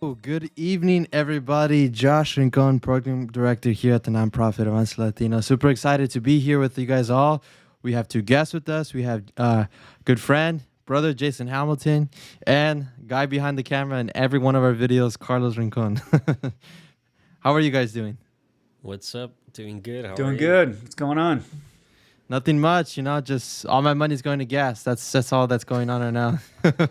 Good evening, everybody. Josh Rincon, Program Director here at the nonprofit Avance Latino. Super excited to be here with you guys all. We have two guests with us. We have good friend, brother Jason Hamilton, and guy behind the camera in every one of our videos, Carlos Rincon. How are you guys doing? What's up? Doing good. How are Doing you? good. What's going on? Nothing much, just all my money's going to gas. That's all that's going on right now. What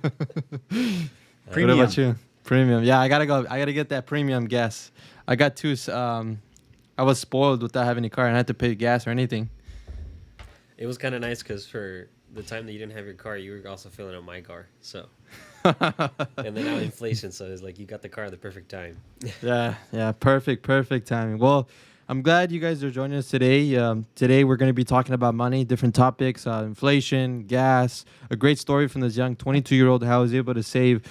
Premium. about you? Premium. Yeah, I gotta get that premium gas. I got two. I was spoiled without having a car, and I had to pay gas or anything. It was kind of nice because for the time that you didn't have your car, you were also filling up my car. So, and then now inflation, so it's like you got the car at the perfect time. Yeah, perfect timing. Well, I'm glad you guys are joining us today. Today we're going to be talking about money, different topics, inflation, gas. A great story from this young 22-year-old how he was able to save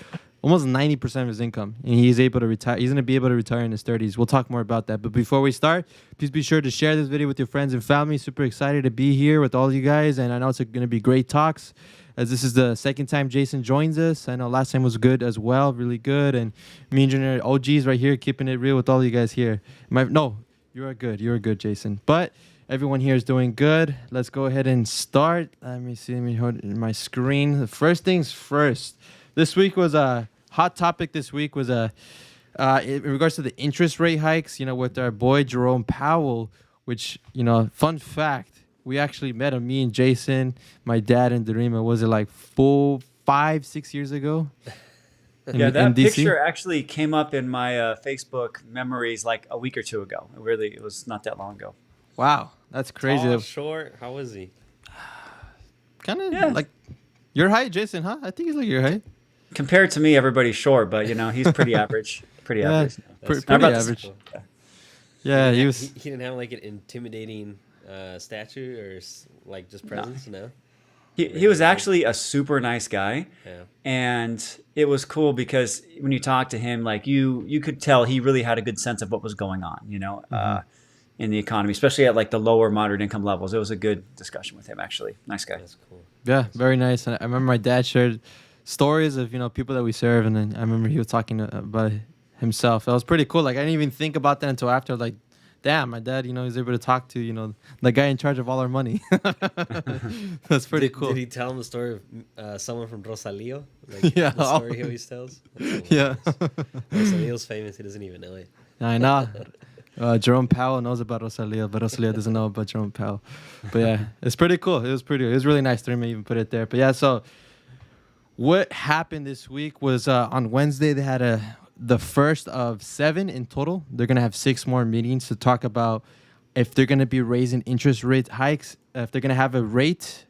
almost 90% of his income, and he's able to retire. He's going to be able to retire in his 30s. We'll talk more about that. But before we start, please be sure to share this video with your friends and family. Super excited to be here with all you guys, and I know it's going to be great talks, as this is the second time Jason joins us. I know last time was good as well, really good, and me and Junior OGs right here keeping it real with all you guys here. You are good, Jason. But everyone here is doing good. Let's go ahead and start. Let me hold my screen. The first things first. This week was a hot topic. This week was in regards to the interest rate hikes, with our boy Jerome Powell, which, fun fact, we actually met him, me and Jason, my dad and Darima, was it like 5-6 years ago? That DC? picture actually came up in my Facebook memories like a week or two ago. It was not that long ago. Wow, that's crazy. Tall, short. How was he? Kind of Yeah. like your height, Jason, huh? I think he's like your height. Compared to me, everybody's short, but he's pretty average. Pretty Yeah. average. Pretty How about this? average. Yeah, he was. He didn't have like an intimidating statue or like just presence. No. He was actually a super nice guy, Yeah. and it was cool because when you talk to him, like you could tell he really had a good sense of what was going on, in the economy, especially at like the lower moderate income levels. It was a good discussion with him, actually. Nice guy. That's cool. Yeah, very nice. And I remember my dad shared stories of people that we serve, and then I remember he was talking about himself. That was pretty cool. Like I didn't even think about that until after. Like, damn, my dad, he's able to talk to the guy in charge of all our money. That's pretty cool. Did he tell him the story of someone from Rosalio? Like Yeah. The story he always tells. That's Yeah. Rosalio's famous. He doesn't even know it. I know. Jerome Powell knows about Rosalia, but Rosalia doesn't know about Jerome Powell. But yeah, it's pretty cool. It was really nice to even put it there. But yeah, so what happened this week was on Wednesday they had the first of 7 in total. They're gonna have 6 more meetings to talk about if they're gonna be raising interest rate hikes, if they're gonna have a rate.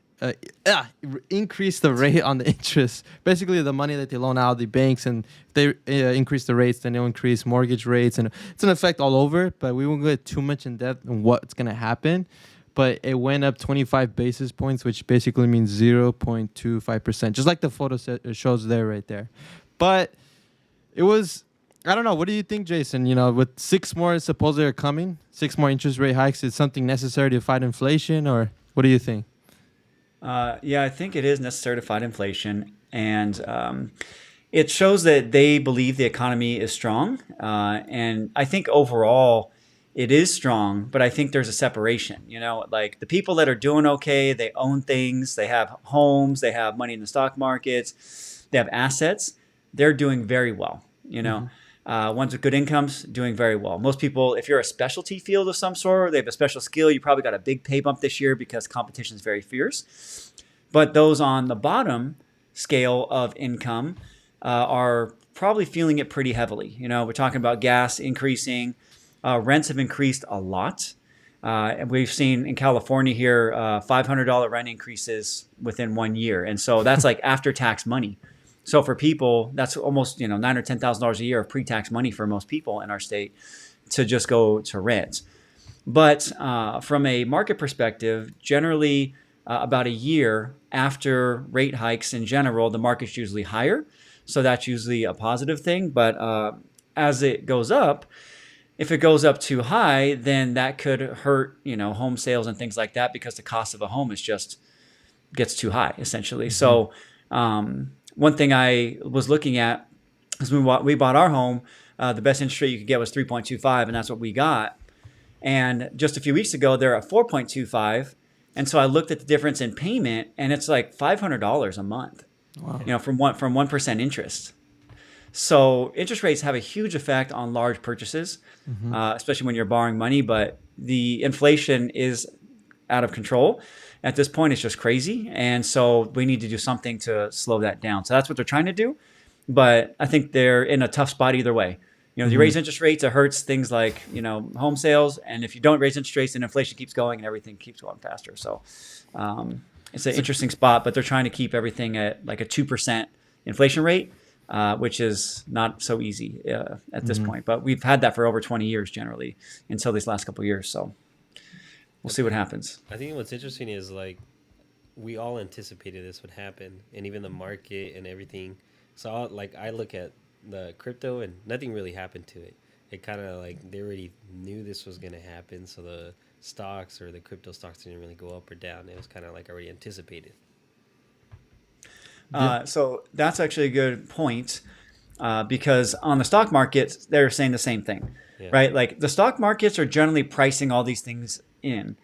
Increase the rate on the interest, basically the money that they loan out the banks, and if they increase the rates, then they'll increase mortgage rates, and it's an effect all over. But we won't get too much in depth on what's gonna happen. But it went up 25 basis points, which basically means 0.25%, just like the photo shows there, right there. But it was, I don't know. What do you think, Jason? With 6 more supposedly are coming, 6 more interest rate hikes, is something necessary to fight inflation, or what do you think? I think it is necessary to fight inflation, and it shows that they believe the economy is strong. And I think overall it is strong, but I think there's a separation. Like the people that are doing okay, they own things, they have homes, they have money in the stock markets, they have assets. They're doing very well. Ones with good incomes doing very well. Most people, if you're a specialty field of some sort, they have a special skill, you probably got a big pay bump this year because competition is very fierce. But those on the bottom scale of income are probably feeling it pretty heavily. We're talking about gas increasing. Rents have increased a lot. And we've seen in California here $500 rent increases within 1 year. And so that's like after-tax money. So for people, that's almost $9,000 or $10,000 a year of pre-tax money for most people in our state to just go to rent. But from a market perspective, generally about a year after rate hikes in general, the market's usually higher. So that's usually a positive thing. But as it goes up, if it goes up too high, then that could hurt home sales and things like that, because the cost of a home is just gets too high essentially. Mm-hmm. So one thing I was looking at Because we bought our home, the best interest rate you could get was 3.25, and that's what we got. And just a few weeks ago, they're at 4.25. And so I looked at the difference in payment, and it's like $500 a month. Wow. From 1% interest. So interest rates have a huge effect on large purchases, especially when you're borrowing money. But the inflation is out of control. At this point, it's just crazy. And so we need to do something to slow that down. So that's what they're trying to do. But I think they're in a tough spot either way. You raise interest rates, it hurts things like, home sales. And if you don't raise interest rates, then inflation keeps going and everything keeps going faster. So it's an interesting spot, but they're trying to keep everything at like a 2% inflation rate, which is not so easy at this point. But we've had that for over 20 years generally until these last couple of years. So we'll see what happens. I think what's interesting is like we all anticipated this would happen, and even the market and everything. So I look at the crypto and nothing really happened to it. It kind of like they already knew this was going to happen. So the stocks or the crypto stocks didn't really go up or down. It was kind of like already anticipated. So that's actually a good point because on the stock markets, they're saying the same thing, right? Like the stock markets are generally pricing all these things in.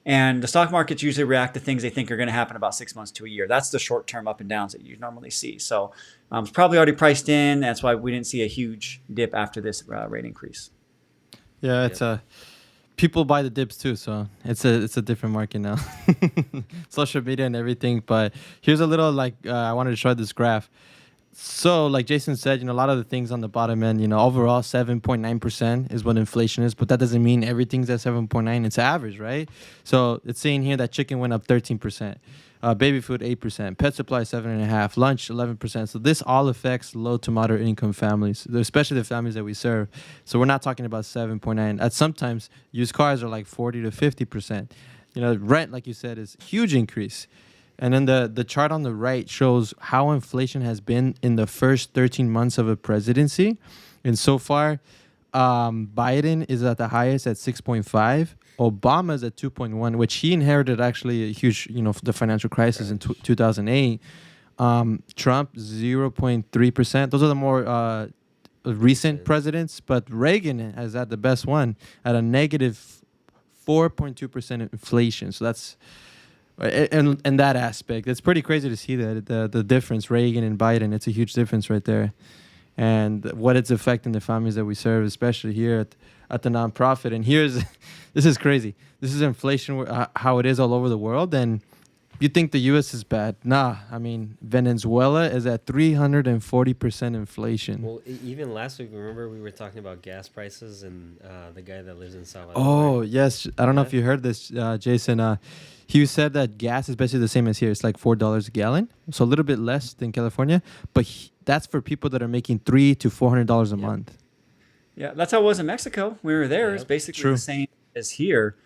And the stock markets usually react to things they think are going to happen about 6 months to a year. That's the short-term up and downs that you normally see. So it's probably already priced in. That's why we didn't see a huge dip after this rate increase. Yeah, it's people buy the dips too, so it's a different market now. Social media and everything. But here's a little I wanted to show this graph. So, like Jason said, a lot of the things on the bottom end, overall 7.9% is what inflation is, but that doesn't mean everything's at 7.9. It's average, right? So it's saying here that chicken went up 13%, baby food 8%, pet supply 7.5%, lunch 11%. So this all affects low to moderate income families, especially the families that we serve. So we're not talking about 7.9. At sometimes used cars are like 40 to 50%. Rent, like you said, is huge increase. And then the chart on the right shows how inflation has been in the first 13 months of a presidency. And so far, Biden is at the highest at 6.5. Obama's at 2.1, which he inherited actually a huge, the financial crisis in 2008. Trump, 0.3%. Those are the more recent presidents. But Reagan is at the best one at a negative 4.2% inflation. So that's... In that aspect, it's pretty crazy to see that the difference, Reagan and Biden, it's a huge difference right there, and what it's affecting the families that we serve, especially here at the nonprofit. And this is crazy. This is inflation, how it is all over the world, and you think the U.S. is bad? Nah, I mean Venezuela is at 340% inflation. Well, even last week, remember we were talking about gas prices and the guy that lives in Salvador. Oh yes, I don't know if you heard this, Jason. He said that gas is basically the same as here. It's like $4 a gallon, so a little bit less than California. But that's for people that are making $300 to $400 a month. Yeah, that's how it was in Mexico. We were there. It's basically the same as here.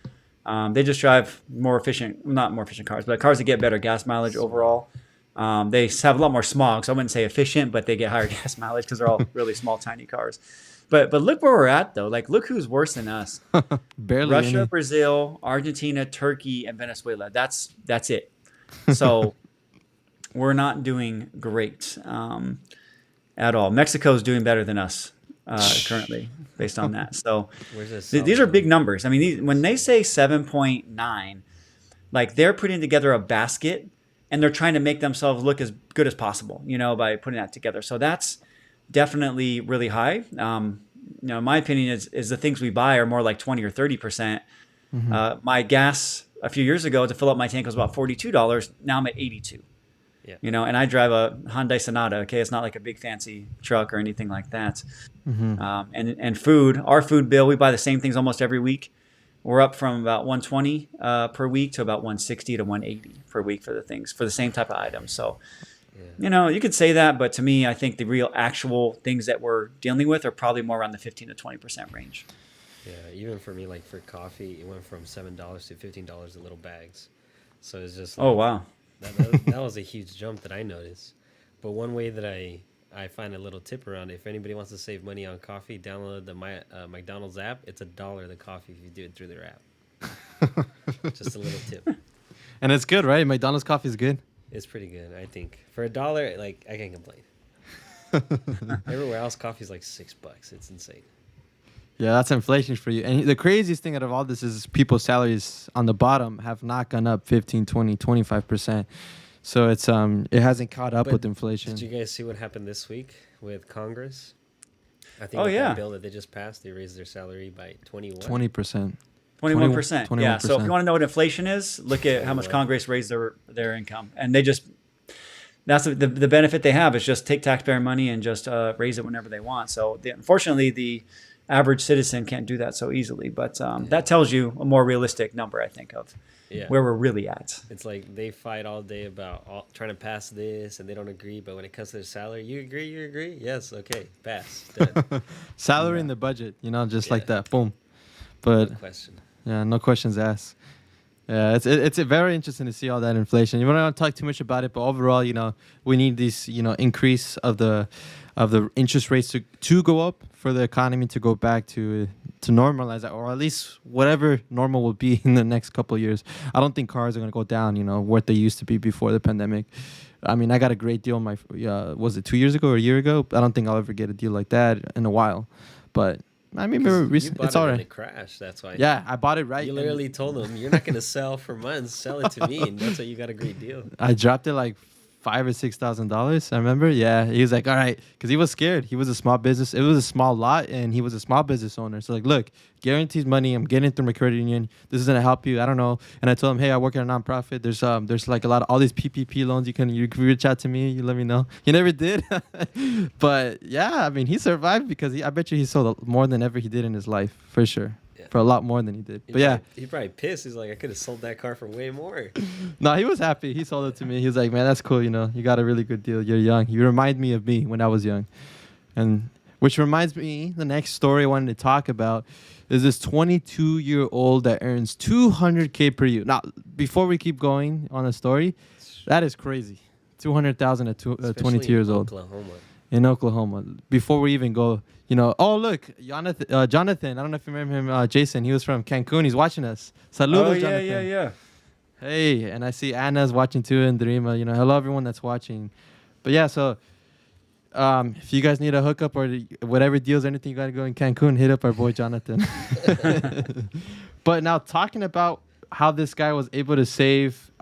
They just drive not more efficient cars, but cars that get better gas mileage overall. They have a lot more smog, so I wouldn't say efficient, but they get higher gas mileage because they're all really small, tiny cars. But look where we're at, though. Like, look who's worse than us. Barely Russia, any. Brazil, Argentina, Turkey, and Venezuela. That's it. So we're not doing great at all. Mexico's doing better than us currently based on that. So these are big numbers. I mean, when they say 7.9, like they're putting together a basket and they're trying to make themselves look as good as possible, by putting that together. So that's definitely really high. My opinion is the things we buy are more like 20 or 30%. My gas a few years ago to fill up my tank was about $42. Now I'm at $82. Yeah. And I drive a Hyundai Sonata. Okay, it's not like a big fancy truck or anything like that. And food, our food bill, we buy the same things almost every week. We're up from about $120 per week to about $160 to $180 per week for the same type of items. So. Yeah. You could say that, but to me, I think the real actual things that we're dealing with are probably more around the 15 to 20% range. Yeah, even for me, like for coffee, it went from $7 to $15 in little bags. So it's just like, oh wow, that was a huge jump that I noticed. But one way that I find a little tip around it, if anybody wants to save money on coffee, download the McDonald's app. It's $1 the coffee if you do it through their app. Just a little tip. And it's good, right? McDonald's coffee is good. It's pretty good, I think. For $1, like, I can't complain. Everywhere else, coffee's like $6. It's insane. Yeah, that's inflation for you. And the craziest thing out of all this is people's salaries on the bottom have not gone up 15, 20, 25%. So it's it hasn't caught up But with inflation. Did you guys see what happened this week with Congress? I think Oh, with yeah. that bill that they just passed, they raised their salary by 21. 20%. 21%. Yeah. So if 21%. you want to know what inflation is, look at how much Congress raised their income, and they just that's the benefit they have is just take taxpayer money and just raise it whenever they want. So unfortunately, the average citizen can't do that so easily. But that tells you a more realistic number, I think, of where we're really at. It's like they fight all day about trying to pass this, and they don't agree. But when it comes to their salary, you agree, you agree. Yes, okay, pass. Done. Salary in the budget, just like that. Boom. But No question. yeah, no questions asked. Yeah, it's very interesting to see all that inflation. You don't want to talk too much about it, but overall, we need this, increase of the interest rates to go up for the economy to go back to normalize that, or at least whatever normal will be in the next couple of years. I don't think cars are going to go down, what they used to be before the pandemic. I mean, I got a great deal was it 2 years ago or a year ago? I don't think I'll ever get a deal like that in a while. But I mean, it's all right. It crashed. That's why. Yeah, I bought it right. You literally told them you're not going to sell for months. Sell it to me, and that's why you got a great deal. I dropped it like $5,000 or $6,000. I remember. Yeah, he was like, "All right," because he was scared. He was a small business. It was a small lot, and he was a small business owner. So like, look, guarantees money. I'm getting it through my credit union. This is gonna help you. I don't know. And I told him, hey, I work at a nonprofit. There's like a lot of all these PPP loans. You can reach out to me. You let me know. He never did, but yeah, I mean, he survived because I bet you he sold more than ever he did in his life for sure. For a lot more than he did. But yeah. He probably pissed. He's like, I could have sold that car for way more. No, he was happy. He sold it to me. He was like, man, that's cool. You got a really good deal. You're young. You remind me of me when I was young. And which reminds me, the next story I wanted to talk about is this 22-year-old that earns $200K per year. Now, before we keep going on the story, that is crazy. $200,000 at 22 years old. In Oklahoma. Before we even go, oh, look, Jonathan. I don't know if you remember him, Jason. He was from Cancun. He's watching us. Saludos, Jonathan. Yeah. Hey, and I see Anna's watching too, and Darima. Hello, everyone that's watching. But yeah, so if you guys need a hookup or whatever deals, anything you got to go in Cancun, hit up our boy Jonathan. But now talking about how this guy was able to save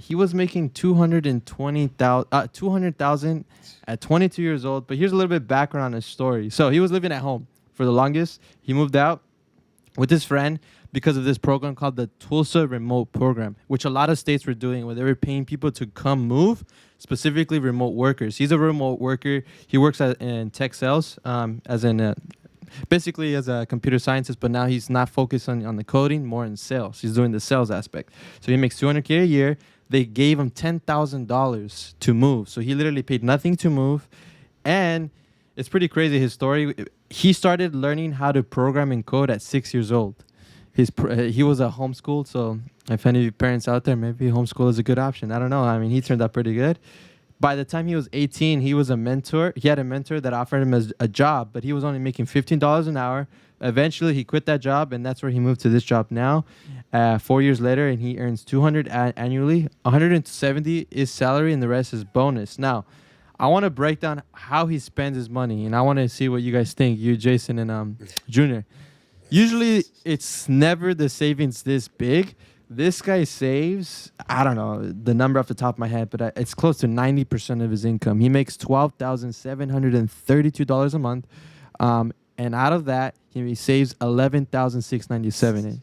he was making $200,000 at 22 years old. But here's a little bit background on his story. So he was living at home for the longest. He moved out with his friend because of this program called the Tulsa Remote Program, which a lot of states were doing, where they were paying people to come move, specifically remote workers. He's a remote worker. He works in tech sales, basically as a computer scientist, but now he's not focused on the coding, more in sales. He's doing the sales aspect. So he makes $200K a year. They gave him $10,000 to move. So he literally paid nothing to move. And it's pretty crazy, his story. He started learning how to program and code at 6 years old. He was a homeschooled, so if any of you parents out there, maybe homeschool is a good option. I don't know. I mean, he turned out pretty good. By the time he was 18, he was a mentor. He had a mentor that offered him a job, but he was only making $15 an hour. Eventually, he quit that job, and that's where he moved to this job now. 4 years later, and he earns $200 annually. $170 is salary, and the rest is bonus. Now, I want to break down how he spends his money, and I want to see what you guys think, you, Jason, and Junior. Usually, it's never the savings this big. This guy saves, I don't know the number off the top of my head, but it's close to 90% of his income. He makes $12,732 a month. And out of that, he saves $11,697.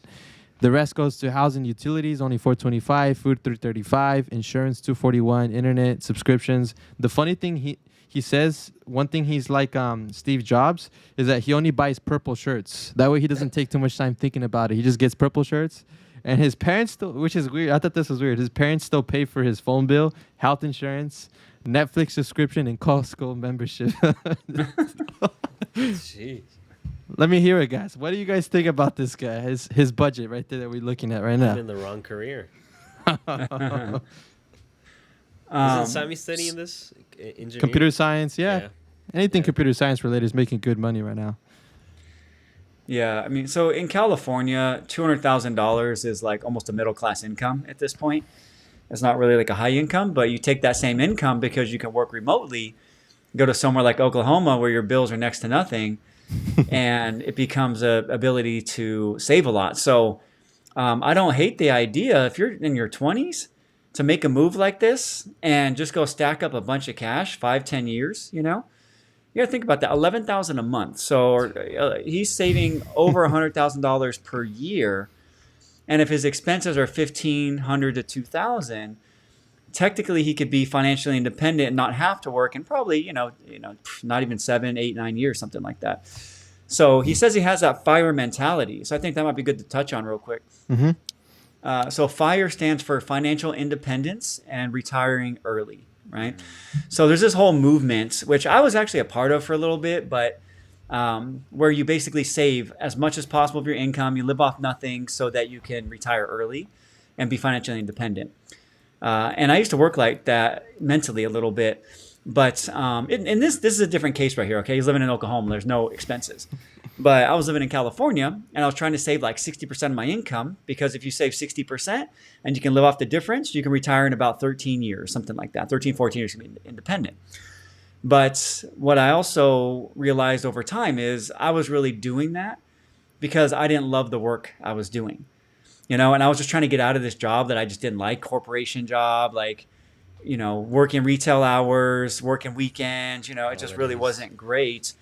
The rest goes to housing, utilities, only $425, food $335, insurance $241, internet, subscriptions. The funny thing he says, one thing he's like Steve Jobs, is that he only buys purple shirts. That way he doesn't take too much time thinking about it. He just gets purple shirts. And his parents still, which is weird. I thought this was weird. His parents still pay for his phone bill, health insurance, Netflix subscription, and Costco membership. Jeez. Let me hear it, guys. What do you guys think about this guy? His budget right there that we're looking at right now. I'm in the wrong career. Isn't Sammy studying this? Engineering? Computer science, yeah. Anything computer science related is making good money right now. Yeah, I mean, so in California, $200,000 is like almost a middle class income at this point. It's not really like a high income, but you take that same income because you can work remotely. go to somewhere like Oklahoma where your bills are next to nothing, and it becomes a ability to save a lot. So I don't hate the idea if you're in your 20s to make a move like this and just go stack up a bunch of cash, 5-10 years, you know. You got to think about that, 11,000 a month. So he's saving over $100,000 per year. And if his expenses are $1,500 to $2,000, technically he could be financially independent and not have to work in probably, not even 7, 8, 9 years, something like that. So he says he has that FIRE mentality. So I think that might be good to touch on real quick. Mm-hmm. So FIRE stands for financial independence and retiring early, right? So there's this whole movement, which I was actually a part of for a little bit, but where you basically save as much as possible of your income. You live off nothing so that you can retire early and be financially independent. And I used to work like that mentally a little bit. But and this is a different case right here, okay? He's living in Oklahoma. There's no expenses. But I was living in California, and I was trying to save like 60% of my income, because if you save 60% and you can live off the difference, you can retire in about 13 years, something like that. 13, 14 years, you can be independent. But what I also realized over time is I was really doing that because I didn't love the work I was doing. And I was just trying to get out of this job that I just didn't like, corporation job, like, working retail hours, working weekends, it just really wasn't great.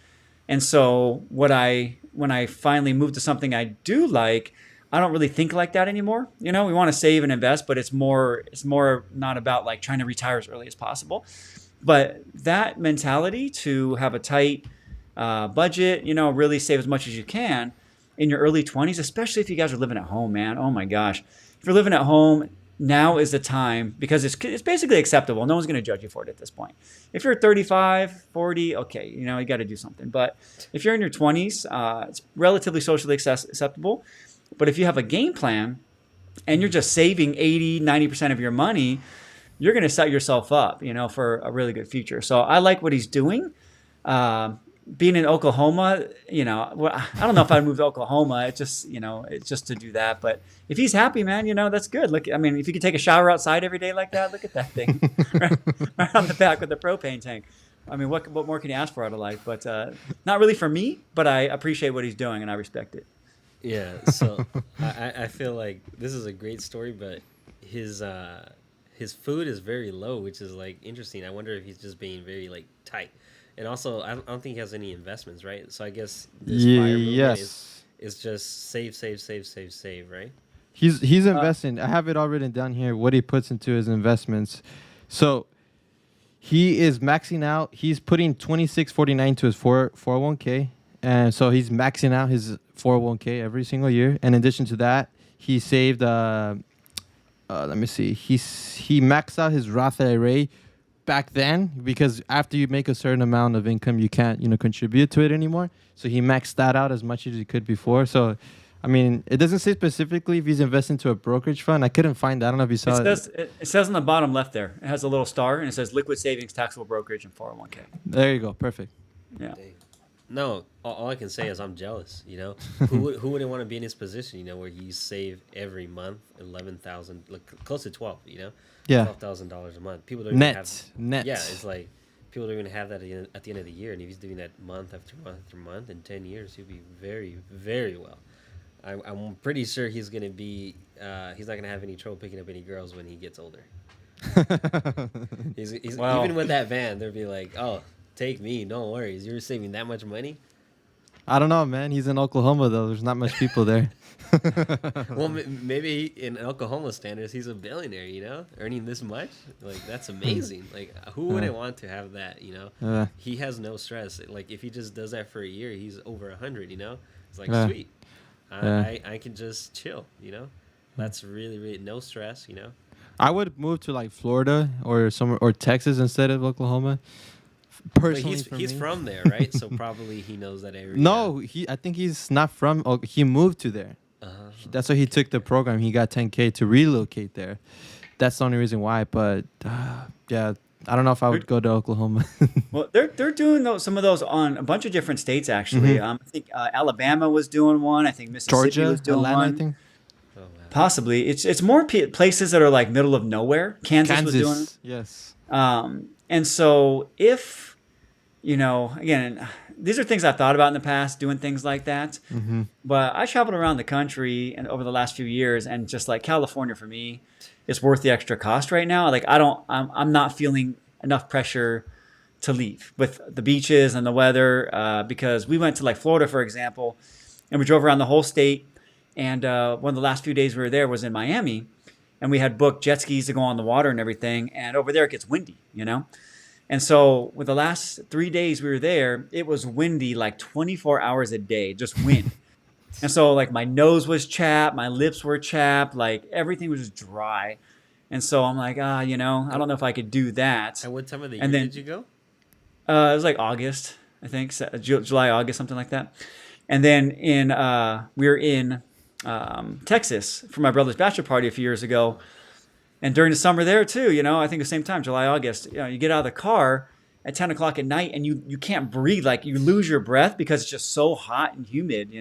And so when I finally moved to something I do like, I don't really think like that anymore. We want to save and invest, but it's more not about like trying to retire as early as possible. But that mentality to have a tight budget, really save as much as you can in your early 20s, especially if you guys are living at home, man. Oh my gosh. If you're living at home, now is the time, because it's basically acceptable. No one's going to judge you for it at this point. If you're 35, 40, okay, you got to do something. But if you're in your 20s, it's relatively socially acceptable. But if you have a game plan and you're just saving 80, 90% of your money, you're going to set yourself up, for a really good future. So I like what he's doing. Being in Oklahoma, I don't know if I'd move to Oklahoma. It's just to do that. But if he's happy, man, that's good. Look, I mean, if you could take a shower outside every day like that, look at that thing right on the back with the propane tank. I mean, what more can you ask for out of life? But not really for me, but I appreciate what he's doing and I respect it. Yeah. So I feel like this is a great story, but his food is very low, which is like interesting. I wonder if he's just being very like tight. And also, I don't think he has any investments, right? So I guess this FIRE movement is just save, right? He's investing. I have it all written down here, what he puts into his investments. So he is maxing out. He's putting $26.49 to his 401k. And so he's maxing out his 401k every single year. And in addition to that, he saved, let me see. He maxed out his Roth IRA back then, because after you make a certain amount of income, you can't, contribute to it anymore. So he maxed that out as much as he could before. So, I mean, it doesn't say specifically if he's investing to a brokerage fund. I couldn't find that. I don't know if you saw it. It says on the bottom left there. It has a little star, and it says liquid savings, taxable brokerage, and 401k. There you go. Perfect. Yeah. No, all I can say is I'm jealous. Who wouldn't want to be in his position? Where you save every month 11,000, like close to 12. Yeah. $12,000 a month. People don't net. Yeah, it's like people don't even have that at the end of the year. And if he's doing that month after month after month, in 10 years, he'll be very, very well. I'm pretty sure he's gonna be. He's not gonna have any trouble picking up any girls when he gets older. He's Wow. Even with that van, they'll be like, "Oh, take me, no worries. You're saving that much money." I don't know, man. He's in Oklahoma, though. There's not much people there. Well, maybe in Oklahoma standards, he's a billionaire, earning this much. Like, that's amazing. Like, who wouldn't want to have that, He has no stress. Like, if he just does that for a year, he's over 100, It's like, sweet. I can just chill, That's really, really no stress, I would move to, like, Florida or Texas instead of Oklahoma. Personally, he's from there, right? So probably he knows that area. No, I think he's not from. He moved to there. That's why he took the program. He got 10K to relocate there. That's the only reason why. But yeah, I don't know if I would go to Oklahoma. Well, they're doing some of those on a bunch of different states actually. I think Alabama was doing one. I think Mississippi Georgia, was doing Atlanta, one. I think. Oh, wow. Possibly, it's more places that are like middle of nowhere. Kansas was doing. Yes. And so if again, these are things I've thought about in the past, doing things like that. But I traveled around the country and over the last few years, and just like California for me, it's worth the extra cost right now. Like I'm not feeling enough pressure to leave with the beaches and the weather, because we went to like Florida, for example, and we drove around the whole state. And one of the last few days we were there was in Miami, and we had booked jet skis to go on the water and everything. And over there it gets windy, And so with the last 3 days we were there, it was windy like 24 hours a day, just wind. And so like my nose was chapped, my lips were chapped, like everything was just dry. And so I'm like, I don't know if I could do that. At what time of the year did you go? It was like August, I think, July, August, something like that. And then we were in Texas for my brother's bachelor party a few years ago. And during the summer there too, I think the same time, July, August, you get out of the car at 10 o'clock at night and you can't breathe. Like you lose your breath because it's just so hot and humid,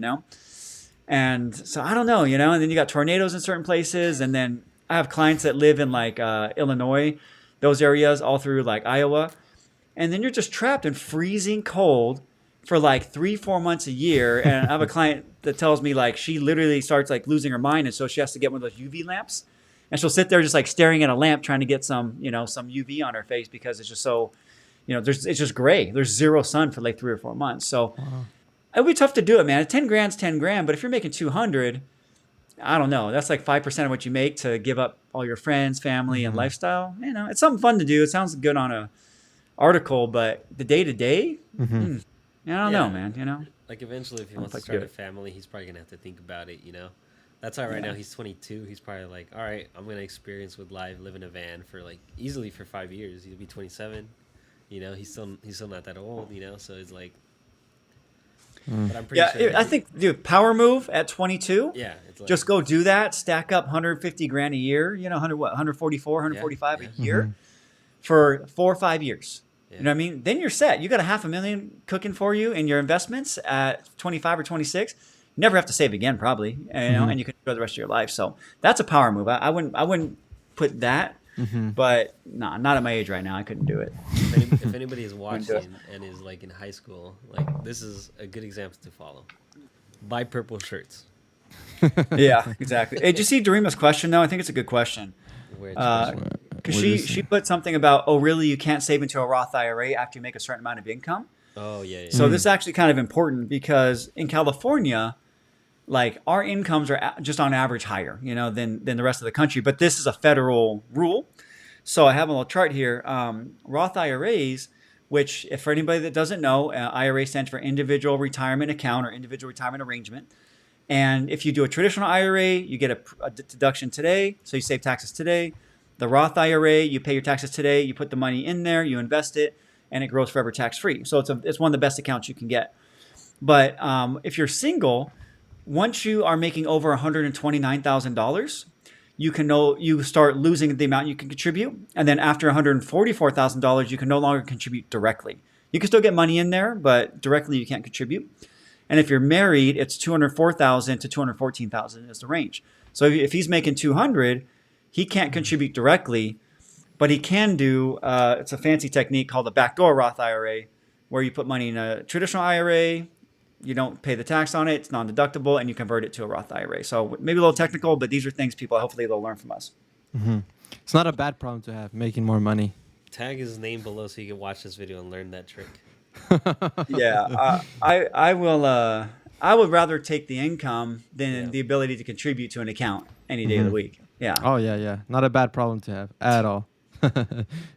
And so I don't know, and then you got tornadoes in certain places. And then I have clients that live in like Illinois, those areas all through like Iowa. And then you're just trapped in freezing cold for like 3-4 months a year. And I have a client that tells me like she literally starts like losing her mind. And so she has to get one of those UV lamps. And she'll sit there just like staring at a lamp trying to get some UV on her face because it's just so, it's just gray. There's zero sun for like 3 or 4 months. So it'd be tough to do it, man. 10 grand's 10 grand. But if you're making 200, I don't know. That's like 5% of what you make to give up all your friends, family, and lifestyle. It's something fun to do. It sounds good on a article, but the day to day, I don't know, man. Like eventually, if he wants to start a family, he's probably gonna have to think about it. That's why right now he's 22. He's probably like, all right, I'm gonna experience with life, live in a van for like easily for 5 years. He'll be 27. He's still not that old. So it's like. But I'm pretty sure. I think, dude, power move at 22. Yeah, it's like, just go do that. Stack up 150 grand a year. 144, 145 a year for 4 or 5 years. Yeah. You know what I mean? Then you're set. You got $500,000 cooking for you in your investments at 25 or 26. Never have to save again, probably. And you can enjoy the rest of your life. So that's a power move. I wouldn't put that. But not at my age right now. I couldn't do it. If anybody is watching and is like in high school, like this is a good example to follow. Buy purple shirts. Yeah, exactly. Hey, did you see Darima's question though? I think it's a good question. Because she put something about, oh, really? You can't save into a Roth IRA after you make a certain amount of income? Oh, yeah. So this is actually kind of important because in California, like our incomes are just on average higher, than the rest of the country. But this is a federal rule. So I have a little chart here. Roth IRAs, which if for anybody that doesn't know, IRA stands for Individual Retirement Account or Individual Retirement Arrangement. And if you do a traditional IRA, you get a deduction today. So you save taxes today. The Roth IRA, you pay your taxes today. You put the money in there, you invest it, and it grows forever tax-free. So it's one of the best accounts you can get. But if you're single, once you are making over $129,000, you start losing the amount you can contribute. And then after $144,000, you can no longer contribute directly. You can still get money in there, but directly you can't contribute. And if you're married, it's $204,000 to $214,000 is the range. So if he's making $200,000, he can't contribute directly, but he can do. It's a fancy technique called a backdoor Roth IRA, where you put money in a traditional IRA. You don't pay the tax on it. It's non-deductible, and you convert it to a Roth IRA. So maybe a little technical, but these are things people hopefully they'll learn from us. It's not a bad problem to have, making more money. Tag his name below so you can watch this video and learn that trick. Yeah, I will. I would rather take the income than the ability to contribute to an account any day of the week. Yeah. Oh yeah. Not a bad problem to have at all.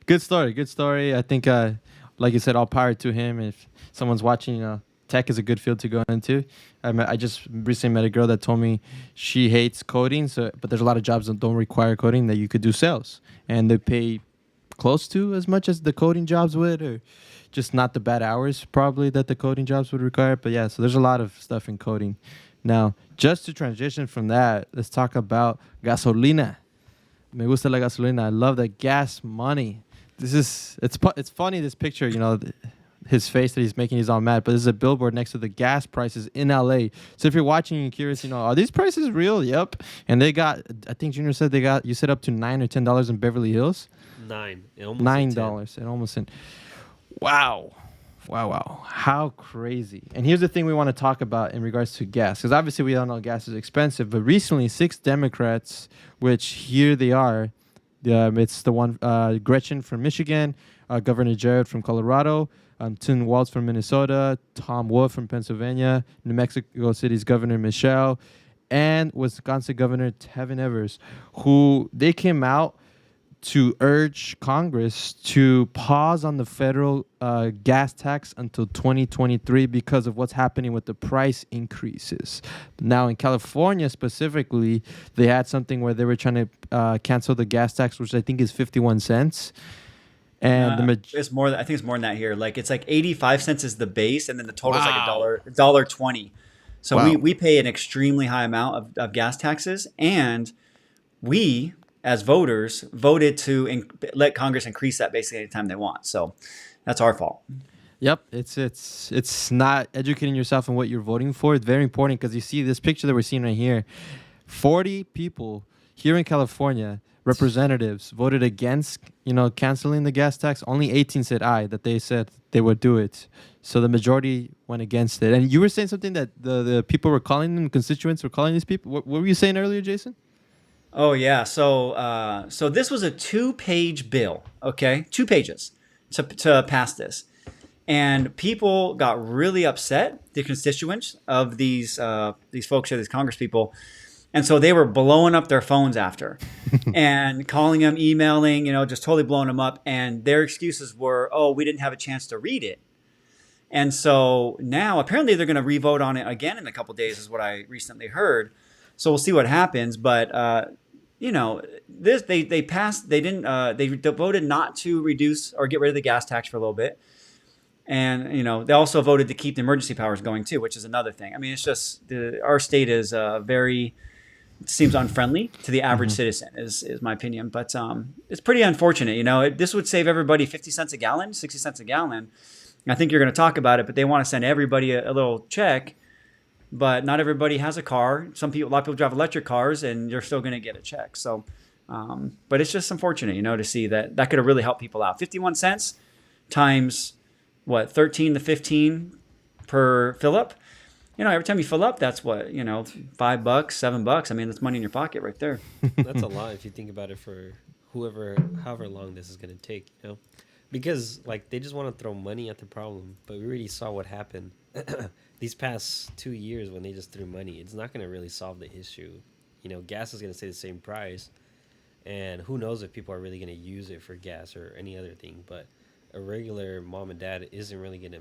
Good story. I think, like you said, all power to him. If someone's watching, tech is a good field to go into. I just recently met a girl that told me she hates coding, but there's a lot of jobs that don't require coding that you could do sales, and they pay close to as much as the coding jobs would, or just not the bad hours probably that the coding jobs would require. But yeah, so there's a lot of stuff in coding. Now, just to transition from that, let's talk about gasolina. Me gusta la gasolina. I love the gas money. It's funny, this picture, his face that he's making, he's all mad, but this is a billboard next to the gas prices in LA. So if you're watching and curious, are these prices real? Yep. And they got, I think Junior said you said up to $9 or $10 in Beverly Hills. $9. $9. It almost in. Wow. Wow, wow. How crazy. And here's the thing we want to talk about in regards to gas, because obviously we all know gas is expensive, but recently 6 Democrats, which here they are, it's the one, Gretchen from Michigan, Governor Jared from Colorado, Tim Walz from Minnesota, Tom Wolf from Pennsylvania, New Mexico City's Governor Michelle, and Wisconsin Governor Tevin Evers, who they came out to urge Congress to pause on the federal gas tax until 2023 because of what's happening with the price increases. Now, in California specifically, they had something where they were trying to cancel the gas tax, which I think is 51 cents. And it's more. I think it's more than that here. Like it's like 85 cents is the base, and then the total is like Wow. $1.20. So Wow. we pay an extremely high amount of gas taxes, and we as voters voted to let Congress increase that basically anytime they want. So that's our fault. Yep, it's not educating yourself on what you're voting for. It's very important because you see this picture that we're seeing right here. 40 people here in California, representatives, voted against, canceling the gas tax. Only 18 said aye, that they said they would do it. So the majority went against it. And you were saying something that the people were calling them, constituents were calling these people. What were you saying earlier, Jason? Oh yeah. So this was a 2-page bill. Okay, 2 pages to pass this. And people got really upset, the constituents of these folks here, these Congress people. And so they were blowing up their phones after and calling them, emailing, just totally blowing them up. And their excuses were, oh, we didn't have a chance to read it. And so now apparently they're going to re-vote on it again in a couple of days is what I recently heard. So we'll see what happens. But, this they passed. They didn't. They voted not to reduce or get rid of the gas tax for a little bit. And, they also voted to keep the emergency powers going, too, which is another thing. I mean, it's just our state is seems unfriendly to the average citizen, is my opinion. But it's pretty unfortunate. This would save everybody 50 cents a gallon, 60 cents a gallon. I think you're going to talk about it, but they want to send everybody a little check. But not everybody has a car. A lot of people drive electric cars, and you're still going to get a check. So, but it's just unfortunate, to see that could have really helped people out. 51 cents times what, 13 to 15 per fill up. Every time you fill up, that's what, $5, $7. I mean, that's money in your pocket right there. That's a lot if you think about it for however long this is going to take, Because, they just want to throw money at the problem. But we already saw what happened these past 2 years when they just threw money. It's not going to really solve the issue. Gas is going to stay the same price. And who knows if people are really going to use it for gas or any other thing. But a regular mom and dad isn't really going to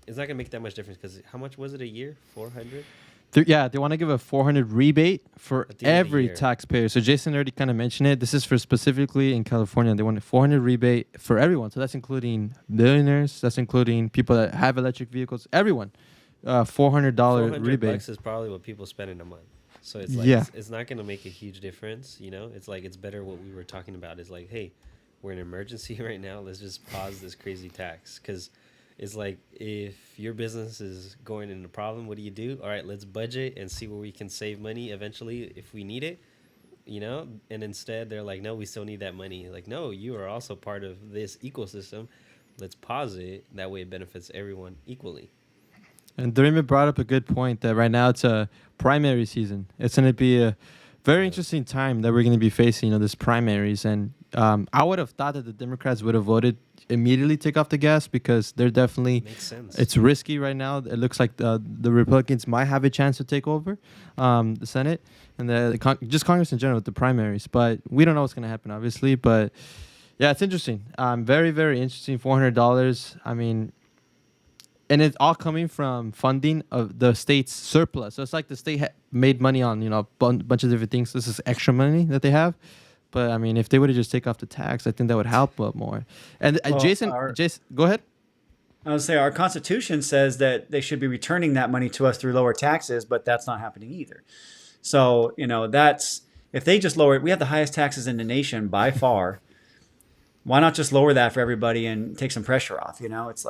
it's not going to make that much difference because how much was it a year? 400? They want to give a 400 rebate for At the end of the every year. taxpayer. So Jason already kind of mentioned it. This is for specifically in California. They want a 400 rebate for everyone. So that's including billionaires. That's including people that have electric vehicles. Everyone. $400 rebate. $400 is probably what people spend in a month. So it's it's not going to make a huge difference. It's it's better what we were talking about is hey, we're in an emergency right now. Let's just pause this crazy tax. Because it's if your business is going into a problem, what do? All right, let's budget and see where we can save money eventually if we need it, And instead they're no, we still need that money. No, you are also part of this ecosystem. Let's pause it. That way it benefits everyone equally. And Dorime brought up a good point that right now it's a primary season. It's going to be a very interesting time that we're going to be facing, this primaries. And I would have thought that the Democrats would have voted immediately take off the gas because they're definitely, Makes sense. it's risky right now. It looks like the Republicans might have a chance to take over the Senate and just Congress in general with the primaries. But we don't know what's going to happen, obviously. But yeah, it's interesting. Very, very interesting. $400. I mean, and it's all coming from funding of the state's surplus. So it's like the state made money on, a bunch of different things. This is extra money that they have. But, I mean, if they would have just take off the tax, I think that would help a lot more. And Jason, go ahead. I would say our Constitution says that they should be returning that money to us through lower taxes, but that's not happening either. So, if they just lower it, we have the highest taxes in the nation by far. Why not just lower that for everybody and take some pressure off? It's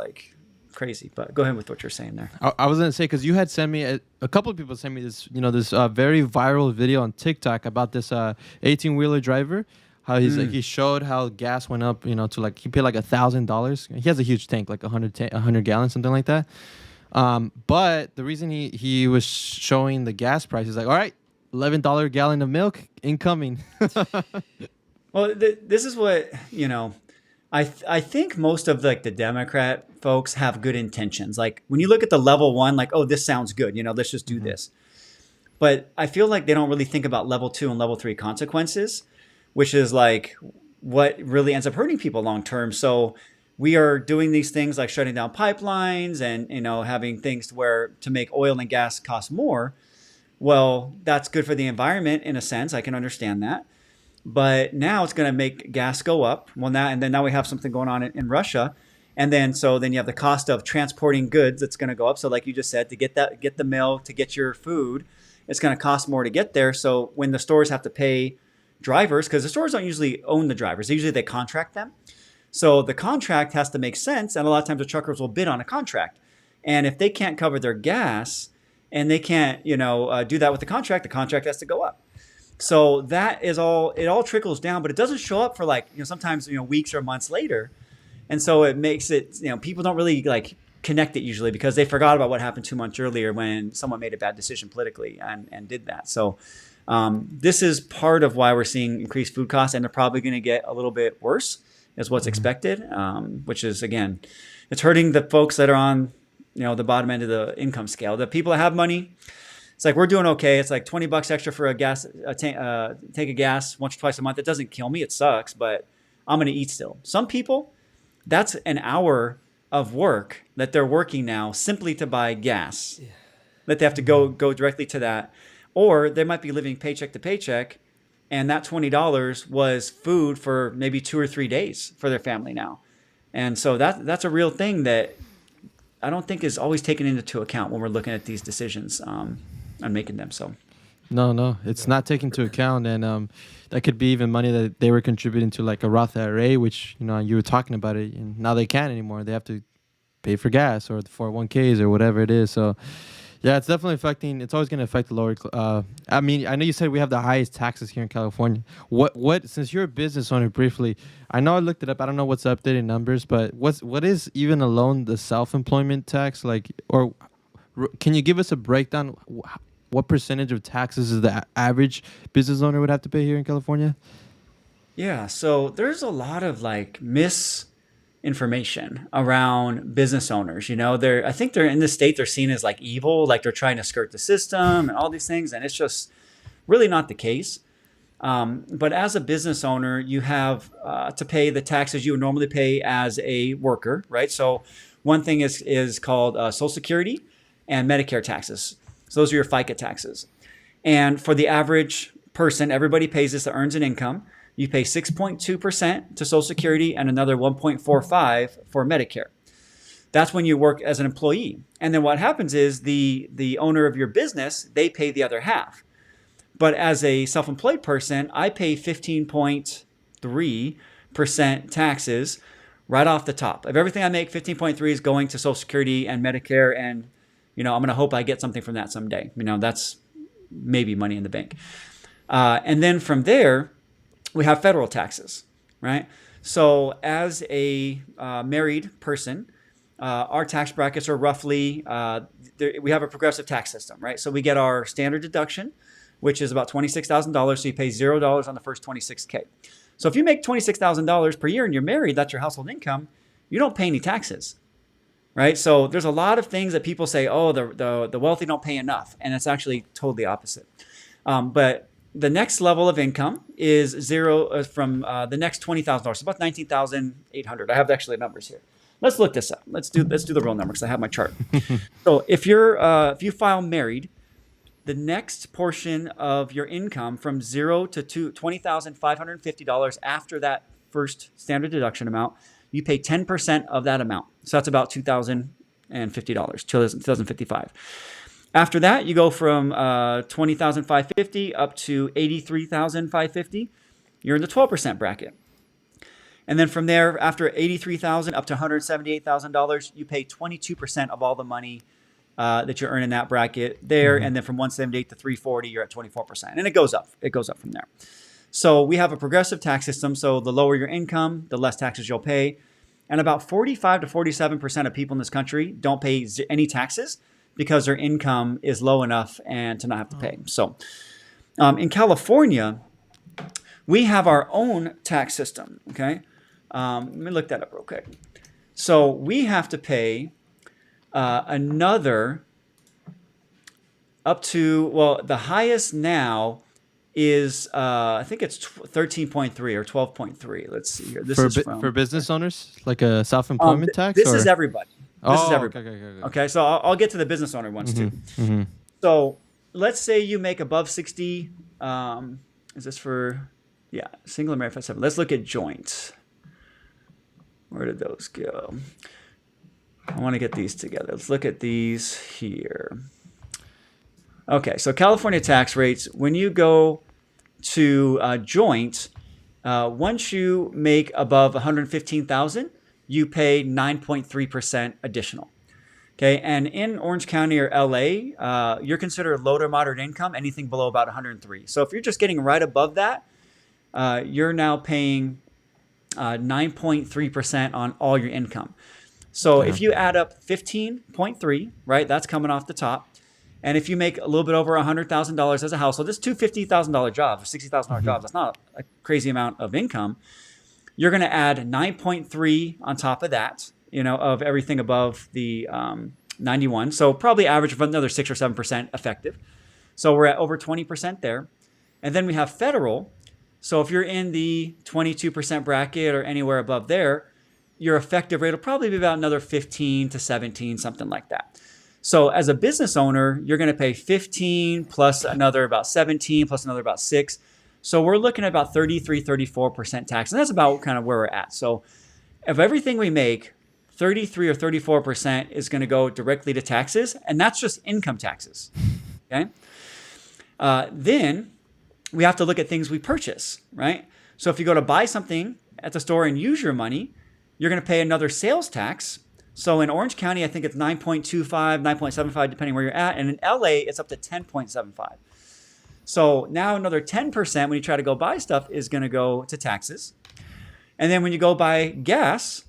crazy. But go ahead with what you're saying there. I was going to say, because you had sent me, a couple of people sent me this, this very viral video on TikTok about this 18-wheeler driver how he's like he showed how gas went up, to like he paid like $1,000. He has a huge tank, like 100 gallons, something like that. But the reason he was showing the gas price is like, all right, $11 gallon of milk incoming. Well, this is what, I think most of like the Democrat folks have good intentions. Like when you look at the level one, like, oh, this sounds good. Let's just do this. But I feel like they don't really think about level 2 and level 3 consequences, which is like what really ends up hurting people long term. So we are doing these things like shutting down pipelines and, having things to make oil and gas cost more. Well, that's good for the environment in a sense. I can understand that. But now it's going to make gas go up. Well, now we have something going on in Russia. And then you have the cost of transporting goods that's going to go up. So like you just said, to get the milk, to get your food, it's going to cost more to get there. So when the stores have to pay drivers, because the stores don't usually own the drivers, usually they contract them. So the contract has to make sense. And a lot of times the truckers will bid on a contract. And if they can't cover their gas and they can't, do that with the contract has to go up. So that is it all trickles down, but it doesn't show up for like, sometimes, weeks or months later. And so it makes it, people don't really like connect it usually because they forgot about what happened 2 months earlier when someone made a bad decision politically and did that. So this is part of why we're seeing increased food costs, and they're probably going to get a little bit worse is what's expected, which is, again, it's hurting the folks that are on, the bottom end of the income scale. The people that have money, it's like we're doing okay. It's like $20 extra for a tank of gas once or twice a month. It doesn't kill me. It sucks, but I'm going to eat still. Some people, that's an hour of work that they're working now simply to buy gas. Yeah. That they have to go directly to that. Or they might be living paycheck to paycheck, and that $20 was food for maybe 2 or 3 days for their family now. And so that's a real thing that I don't think is always taken into account when we're looking at these decisions and making them. So no, it's not taken into account, and that could be even money that they were contributing to like a Roth IRA, which you were talking about it, and now they can't anymore. They have to pay for gas or the 401ks or whatever it is. So yeah, it's definitely affecting. It's always going to affect the lower. I know you said we have the highest taxes here in California. What? Since you're a business owner, briefly, I know I looked it up. I don't know what's the updated numbers, but what is even alone the self-employment tax like? Or can you give us a breakdown? What percentage of taxes is the average business owner would have to pay here in California? Yeah, so there's a lot of like misinformation around business owners. I think they're in the state, they're seen as like evil, like they're trying to skirt the system and all these things, and it's just really not the case. But as a business owner, you have to pay the taxes you would normally pay as a worker, right? So one thing is called Social Security and Medicare taxes. So those are your FICA taxes. And for the average person, everybody pays this that earns an income. You pay 6.2% to Social Security and another 1.45% for Medicare. That's when you work as an employee. And then what happens is the owner of your business, they pay the other half. But as a self-employed person, I pay 15.3% taxes right off the top. Of everything I make, 15.3 is going to Social Security and Medicare, and I'm going to hope I get something from that someday. That's maybe money in the bank. And then from there, we have federal taxes, right? So as a married person, our tax brackets are roughly, we have a progressive tax system, right? So we get our standard deduction, which is about $26,000. So you pay $0 on the first $26K. So if you make $26,000 per year and you're married, that's your household income, you don't pay any taxes. Right. So there's a lot of things that people say, oh, the wealthy don't pay enough. And it's actually totally opposite. But the next level of income is zero from the next $20,000, so about $19,800. I have actually the numbers here. Let's look this up. Let's do the real number because I have my chart. So if you file married, the next portion of your income from $0 to $20,550 after that first standard deduction amount, you pay 10% of that amount. So that's about $2,050, $2,055. After that, you go from $20,550 up to $83,550. You're in the 12% bracket. And then from there, after $83,000 up to $178,000, you pay 22% of all the money that you earn in that bracket there. Mm-hmm. And then from $178,000 to $340,000, you're at 24%. And it goes up. It goes up from there. So we have a progressive tax system. So the lower your income, the less taxes you'll pay. And about 45 to 47% of people in this country don't pay any taxes because their income is low enough and to not have to pay. So in California, we have our own tax system. Okay. Let me look that up real quick. So we have to pay another up to, well, the highest now is I think it's 13.3 or 12.3. Let's see here. This is for business owners, like a self-employment tax. This is everybody. This is everybody. Okay. Okay, so I'll get to the business owner ones too. Mm-hmm. So let's say you make above 60. Is this for? Yeah, single American 7. Let's look at joint. Where did those go? I want to get these together. Let's look at these here. Okay, so California tax rates, when you go to joint, once you make above 115,000, you pay 9.3% additional. Okay, and in Orange County or LA, you're considered low to moderate income, anything below about 103. So if you're just getting right above that, you're now paying 9.3% on all your income. So if you add up 15.3, right, that's coming off the top. And if you make a little bit over $100,000 as a household, this two $50,000 jobs or $60,000 jobs, that's not a crazy amount of income. You're going to add 9.3 on top of that, of everything above the 91. So probably average of another 6 or 7% effective. So we're at over 20% there. And then we have federal. So if you're in the 22% bracket or anywhere above there, your effective rate will probably be about another 15 to 17, something like that. So as a business owner, you're going to pay 15 plus another about 17 plus another about 6. So we're looking at about 33, 34% tax. And that's about kind of where we're at. So of everything we make, 33 or 34% is going to go directly to taxes. And that's just income taxes. Okay. Then we have to look at things we purchase, right? So if you go to buy something at the store and use your money, you're going to pay another sales tax. So in Orange County, I think it's 9.25, 9.75, depending where you're at. And in LA, it's up to 10.75. So now another 10% when you try to go buy stuff is going to go to taxes. And then when you go buy gas,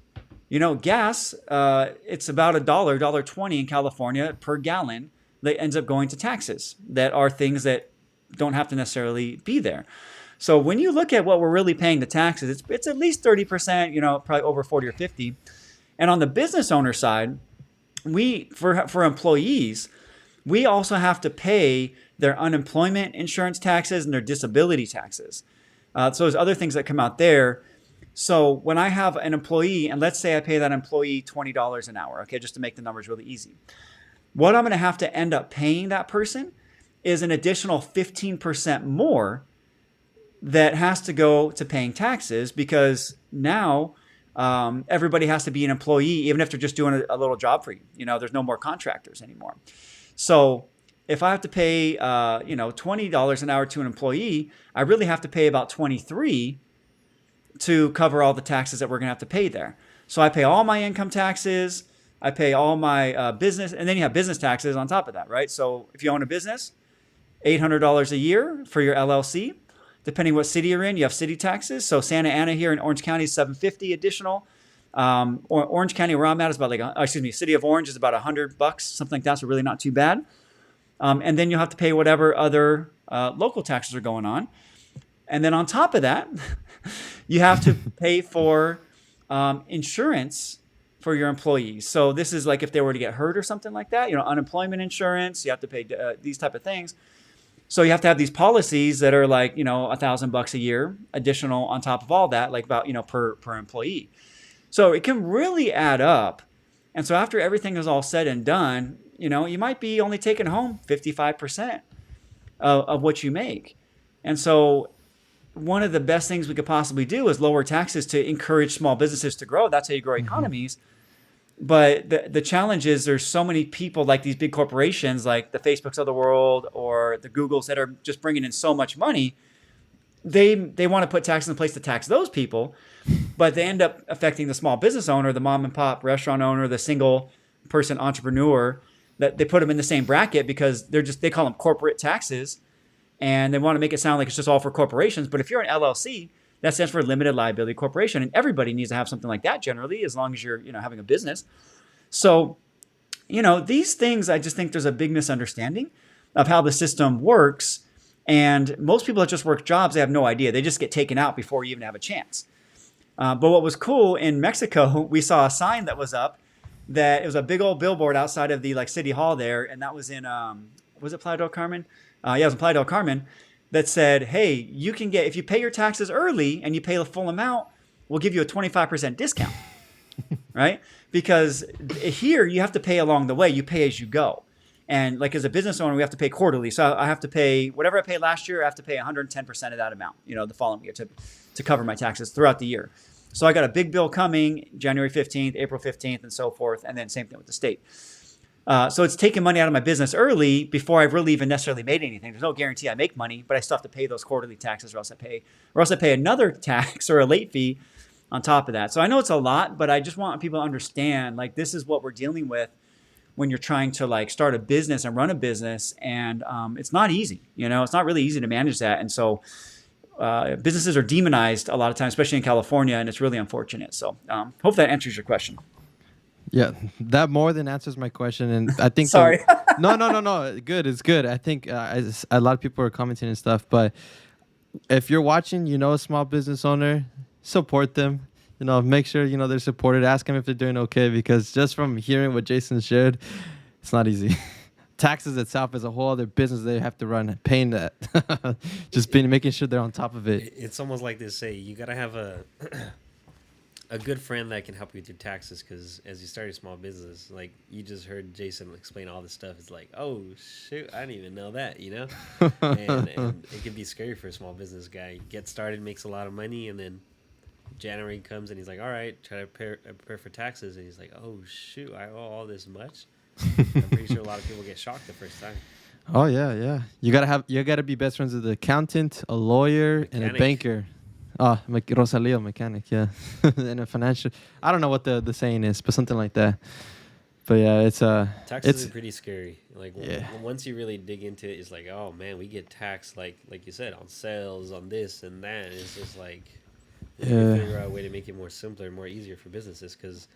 gas, it's about $1.20 in California per gallon that ends up going to taxes that are things that don't have to necessarily be there. So when you look at what we're really paying the taxes, it's at least 30%, probably over 40 or 50. And on the business owner side, for employees, we also have to pay their unemployment insurance taxes and their disability taxes. So there's other things that come out there. So when I have an employee, and let's say I pay that employee $20 an hour, okay, just to make the numbers really easy. What I'm going to have to end up paying that person is an additional 15% more that has to go to paying taxes, because now everybody has to be an employee, even if they're just doing a little job for you. There's no more contractors anymore. So if I have to pay, $20 an hour to an employee, I really have to pay about $23 to cover all the taxes that we're going to have to pay there. So I pay all my income taxes, I pay all my business, and then you have business taxes on top of that, right? So if you own a business, $800 a year for your LLC. Depending what city you're in, you have city taxes. So Santa Ana here in Orange County is $750 additional. Orange County where I'm at is about City of Orange is about $100, something like that. So really not too bad. And then you'll have to pay whatever other local taxes are going on. And then on top of that, you have to pay for insurance for your employees. So this is like if they were to get hurt or something like that, unemployment insurance, you have to pay these type of things. So you have to have these policies that are like, $1,000 a year additional on top of all that, like about, per employee. So it can really add up. And so after everything is all said and done, you might be only taking home 55% of what you make. And so one of the best things we could possibly do is lower taxes to encourage small businesses to grow. That's how you grow economies. But the challenge is there's so many people like these big corporations like the Facebooks of the world or the Googles that are just bringing in so much money. They want to put taxes in place to tax those people, but they end up affecting the small business owner, the mom and pop restaurant owner, the single person entrepreneur, that they put them in the same bracket because they call them corporate taxes. and they want to make it sound like it's just all for corporations. But if you're an LLC, that stands for limited liability corporation, and everybody needs to have something like that generally, as long as you're having a business. So these things, I just think there's a big misunderstanding of how the system works. And most people that just work jobs, they have no idea. They just get taken out before you even have a chance. But what was cool in Mexico, we saw a sign that was up that it was a big old billboard outside of the city hall there. And that was in, was it Playa del Carmen? Yeah, it was in Playa del Carmen, that said, hey, you can get, if you pay your taxes early and you pay the full amount, we'll give you a 25% discount, right? Because here you have to pay along the way. You pay as you go. And as a business owner, we have to pay quarterly. So I have to pay whatever I paid last year. I have to pay 110% of that amount, the following year to cover my taxes throughout the year. So I got a big bill coming January 15th, April 15th, and so forth. And then same thing with the state. So it's taking money out of my business early before I've really even necessarily made anything. There's no guarantee I make money, but I still have to pay those quarterly taxes, or else I pay another tax or a late fee on top of that. So I know it's a lot, but I just want people to understand, this is what we're dealing with when you're trying to start a business and run a business. And it's not easy, it's not really easy to manage that. And so businesses are demonized a lot of times, especially in California, and it's really unfortunate. So hope that answers your question. Yeah, that more than answers my question. And I think Sorry. No. Good. It's good. I think a lot of people are commenting and stuff, but if you're watching, a small business owner, support them. Make sure, they're supported. Ask them if they're doing okay, because just from hearing what Jason shared, it's not easy. Taxes itself is a whole other business they have to run, paying that. Just making sure they're on top of it. It's almost like they say, you got to have a good friend that can help you with your taxes, because as you start a small business, you just heard Jason explain all this stuff. It's like, oh, shoot, I didn't even know that, and it can be scary for a small business guy. Get started, makes a lot of money, and then January comes and he's like, all right, try to prepare for taxes. And he's like, oh, shoot, I owe all this much. I'm pretty sure a lot of people get shocked the first time. Oh, yeah. You gotta be best friends with an accountant, a lawyer, Mechanic. and a banker. Oh, Rosalio, mechanic, yeah. And a financial, I don't know what the saying is, but something like that. But yeah, taxes are pretty scary. Yeah. Once you really dig into it, it's like, oh man, we get taxed like you said, on sales, on this and that. It's just like, figure out a way to make it more simpler, more easier for businesses. Because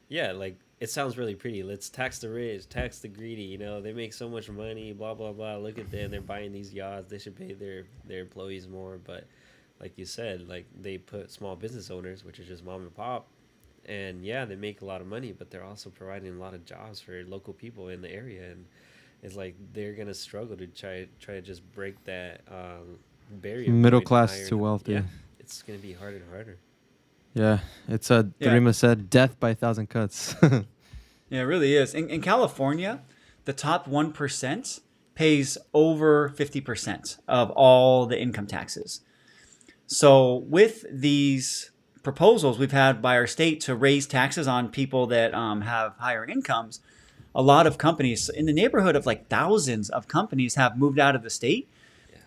it sounds really pretty. Let's tax the rich, tax the greedy. They make so much money, blah blah blah. Look at them, they're buying these yachts. They should pay their employees more. But like you said, they put small business owners, which is just mom and pop, and they make a lot of money, but they're also providing a lot of jobs for local people in the area. And it's like they're gonna struggle to try to just break that barrier. Middle class to wealthy. Yeah, it's gonna be harder and harder. Yeah, it's Rima said, death by 1,000 cuts. Yeah, it really is. In California, the top 1% pays over 50% of all the income taxes. So with these proposals we've had by our state to raise taxes on people that have higher incomes, a lot of companies, in the neighborhood of thousands of companies, have moved out of the state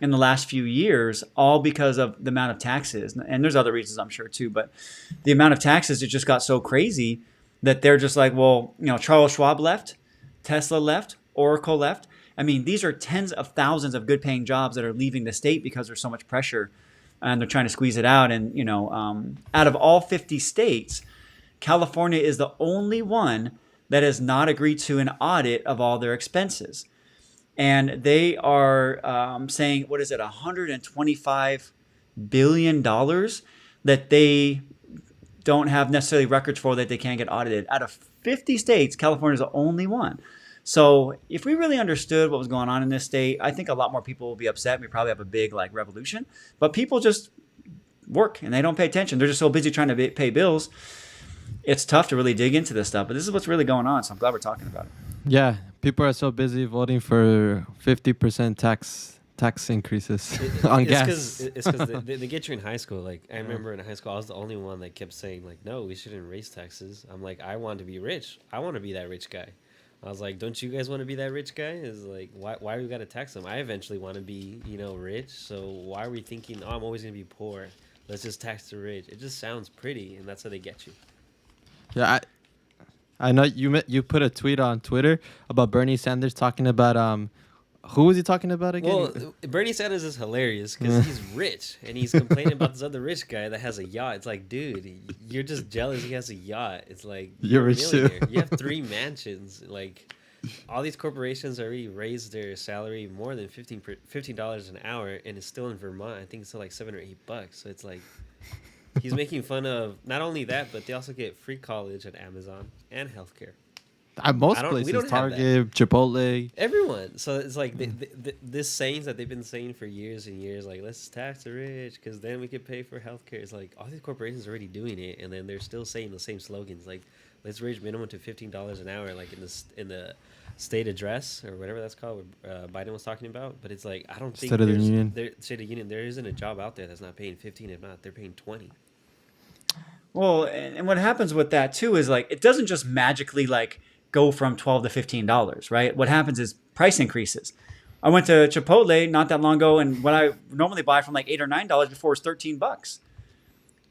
in the last few years, all because of the amount of taxes. And there's other reasons, I'm sure, too. But the amount of taxes, it just got so crazy that they're just like, well, Charles Schwab left, Tesla left, Oracle left. I mean, these are tens of thousands of good paying jobs that are leaving the state because there's so much pressure and they're trying to squeeze it out. And, out of all 50 states, California is the only one that has not agreed to an audit of all their expenses. And they are saying, what is it, $125 billion that they don't have necessarily records for, that they can't get audited. Out of 50 states, California is the only one. So if we really understood what was going on in this state, I think a lot more people will be upset. We probably have a big revolution. But people just work and they don't pay attention. They're just so busy trying to pay bills. It's tough to really dig into this stuff. But this is what's really going on. So I'm glad we're talking about it. Yeah, people are so busy voting for 50% tax increases on gas. It's because they get you in high school. I remember in high school, I was the only one that kept saying, no, we shouldn't raise taxes. I'm like, I want to be rich. I want to be that rich guy. I was like, don't you guys want to be that rich guy? It's like, why we got to tax them? I eventually want to be, rich. So why are we thinking, I'm always going to be poor? Let's just tax the rich. It just sounds pretty, and that's how they get you. Yeah, I know you put a tweet on Twitter about Bernie Sanders talking about Who was he talking about again? Well, Bernie Sanders is hilarious because he's rich and he's complaining about this other rich guy that has a yacht. It's like, dude, you're just jealous he has a yacht. It's like, You're a rich too. millionaire. You have 3 mansions. Like, all these corporations already raised their salary more than $15 an hour, and it's still in Vermont. I think it's still like $7 or $8. So it's like, he's making fun of not only that, but they also get free college at Amazon and healthcare. At most we places, don't have Target, Chipotle. Everyone. So it's like this sayings that they've been saying for years and years, like, let's tax the rich because then we could pay for healthcare. It's like all these corporations are already doing it, and then they're still saying the same slogans, like, let's raise minimum to $15 an hour, like in the state address or whatever that's called, what Biden was talking about. But it's like, I don't think State of the Union. State of the Union, there isn't a job out there that's not paying 15. If not, they're paying 20. Well, and what happens with that too is like it doesn't just magically like go from $12 to $15, right? What happens is price increases. I went to Chipotle not that long ago, and what I normally buy from like $8 or $9 before is $13.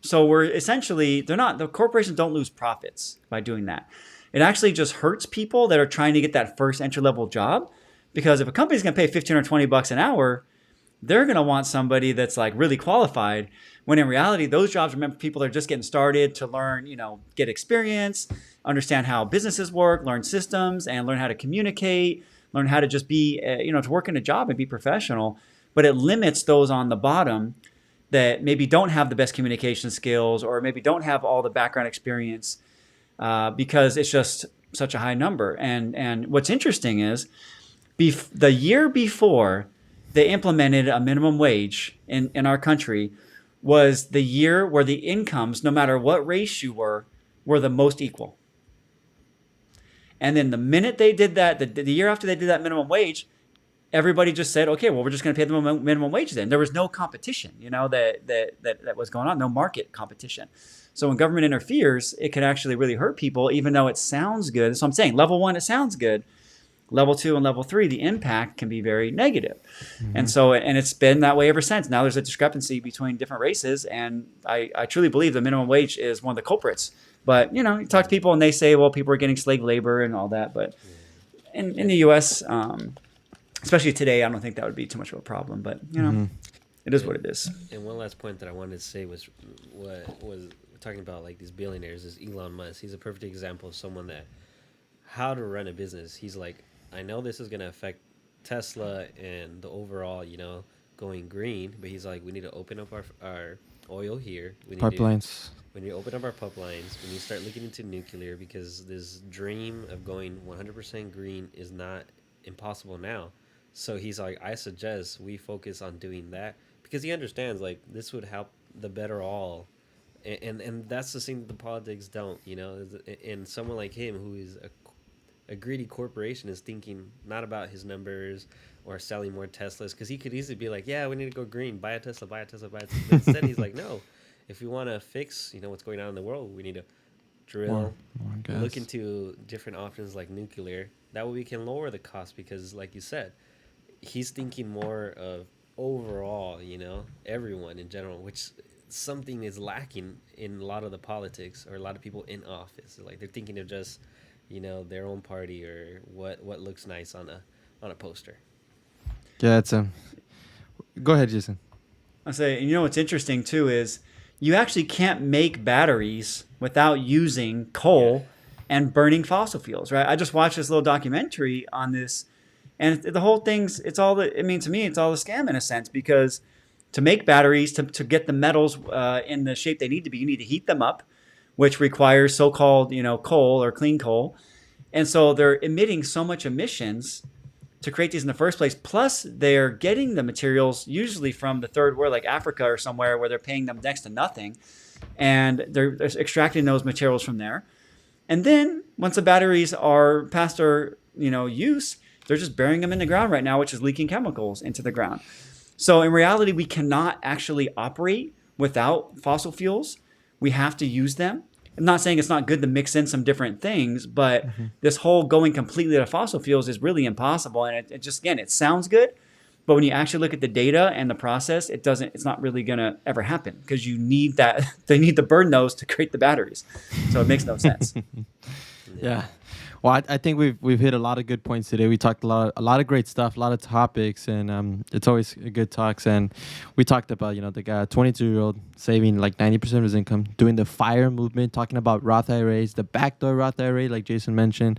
So we're essentially the corporations don't lose profits by doing that. It actually just hurts people that are trying to get that first entry level job, because if a company's going to pay 15 or $20 an hour, they're going to want somebody that's like really qualified, when in reality, those jobs are meant for people that are just getting started to learn, get experience, understand how businesses work, learn systems, and learn how to communicate, learn how to just be, to work in a job and be professional. But it limits those on the bottom that maybe don't have the best communication skills or maybe don't have all the background experience because it's just such a high number. And what's interesting is the year before they implemented a minimum wage in our country was the year where the incomes, no matter what race you were the most equal. And then the minute they did that, the year after they did that minimum wage, everybody just said, okay, well, we're just going to pay the minimum wage then. There was no competition, that was going on, no market competition. So when government interferes, it can actually really hurt people, even though it sounds good. So I'm saying level 1, it sounds good. Level 2 and level 3, the impact can be very negative. Mm-hmm. And it's been that way ever since. Now there's a discrepancy between different races. And I truly believe the minimum wage is one of the culprits. But, you talk to people and they say, well, people are getting slave labor and all that. But in the U.S., especially today, I don't think that would be too much of a problem. But, it is what it is. And one last point that I wanted to say was what was talking about, like these billionaires, is Elon Musk. He's a perfect example of someone that how to run a business. He's like, I know this is going to affect Tesla and the overall, going green. But he's like, we need to open up our oil here. We need Pipelines. We need to open up our pipelines. We need to start looking into nuclear because this dream of going 100% green is not impossible now. So he's like, I suggest we focus on doing that because he understands like this would help the better all. And that's the thing that the politics don't, and someone like him who is a greedy corporation is thinking not about his numbers or selling more Teslas, because he could easily be like, yeah, we need to go green, buy a Tesla, buy a Tesla, buy a Tesla. But instead he's like, no, if we want to fix what's going on in the world, we need to drill, more look into different options like nuclear. That way we can lower the cost, because like you said, he's thinking more of overall, everyone in general, which something is lacking in a lot of the politics or a lot of people in office. Like they're thinking of just their own party or what looks nice on a poster. Yeah, it's go ahead, Jason. I say, what's interesting too is you actually can't make batteries without using coal and burning fossil fuels, right? I just watched this little documentary on this, and the whole thing's to me it's all a scam in a sense, because to make batteries, to get the metals in the shape they need to be, you need to heat them up, which requires so-called, coal or clean coal. And so they're emitting so much emissions to create these in the first place. Plus, they're getting the materials usually from the third world, like Africa or somewhere, where they're paying them next to nothing. And they're extracting those materials from there. And then once the batteries are past their, use, they're just burying them in the ground right now, which is leaking chemicals into the ground. So in reality, we cannot actually operate without fossil fuels. We have to use them. I'm not saying it's not good to mix in some different things, but this whole going completely to fossil fuels is really impossible. And it just, again, it sounds good, but when you actually look at the data and the process, it's not really going to ever happen, because you need they need to burn those to create the batteries. So it makes no sense. Yeah. Well, I think we've hit a lot of good points today. We talked a lot of great stuff, a lot of topics, and it's always good talks. And we talked about the guy, 22-year-old, saving like 90% of his income, doing the FIRE movement, talking about Roth Iras, the backdoor Roth IRA, like Jason mentioned,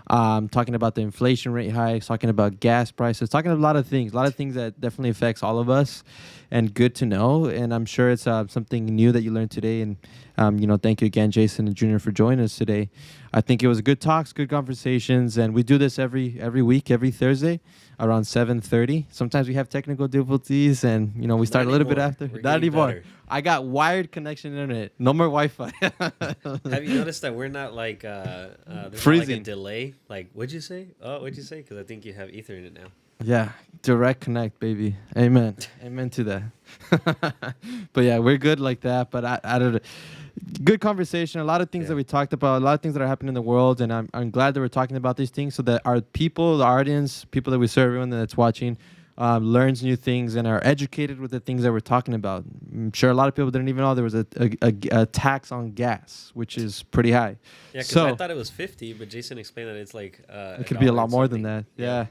talking about the inflation rate hikes, talking about gas prices, talking about a lot of things that definitely affects all of us, and good to know. And I'm sure it's something new that you learned today. And thank you again, Jason and Junior, for joining us today. I think it was good talks, good conversations, and we do this every week, every Thursday around 7:30. Sometimes we have technical difficulties, and we start a little bit after. Not anymore. Better. I got wired connection internet. No more Wi-Fi. Have you noticed that we're not like there's freezing? Not like a delay. Like, what'd you say? Oh, what'd you say? Because I think you have Ethernet now. Yeah, direct connect, baby. Amen. Amen to that. But yeah, we're good like that. But I don't know. Good conversation. A lot of things that we talked about, a lot of things that are happening in the world. And I'm glad that we're talking about these things so that our people, the audience, people that we serve, everyone that's watching, learns new things and are educated with the things that we're talking about. I'm sure a lot of people didn't even know there was a tax on gas, which is pretty high. Yeah, because I thought it was 50, but Jason explained that it's like it could be a lot more than that. Yeah.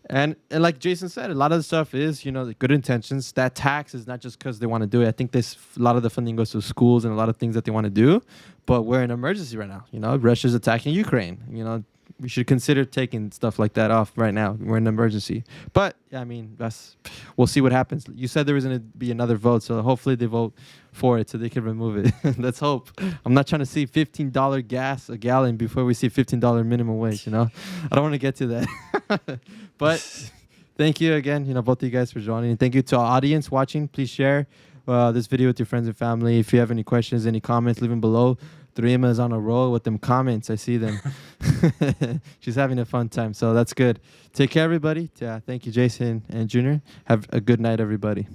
And like Jason said, a lot of the stuff is, the good intentions. That tax is not just because they want to do it. I think a lot of the funding goes to schools and a lot of things that they want to do. But we're in an emergency right now. Russia's attacking Ukraine. We should consider taking stuff like that off right now. We're in an emergency. But, we'll see what happens. You said there was going to be another vote, so hopefully they vote for it so they can remove it. Let's hope. I'm not trying to see $15 gas a gallon before we see $15 minimum wage, I don't want to get to that. But thank you again, both of you guys for joining. And thank you to our audience watching. Please share this video with your friends and family. If you have any questions, any comments, leave them below. Threema is on a roll with them comments. I see them. She's having a fun time, so that's good. Take care, everybody. Thank you, Jason and Junior. Have a good night, everybody.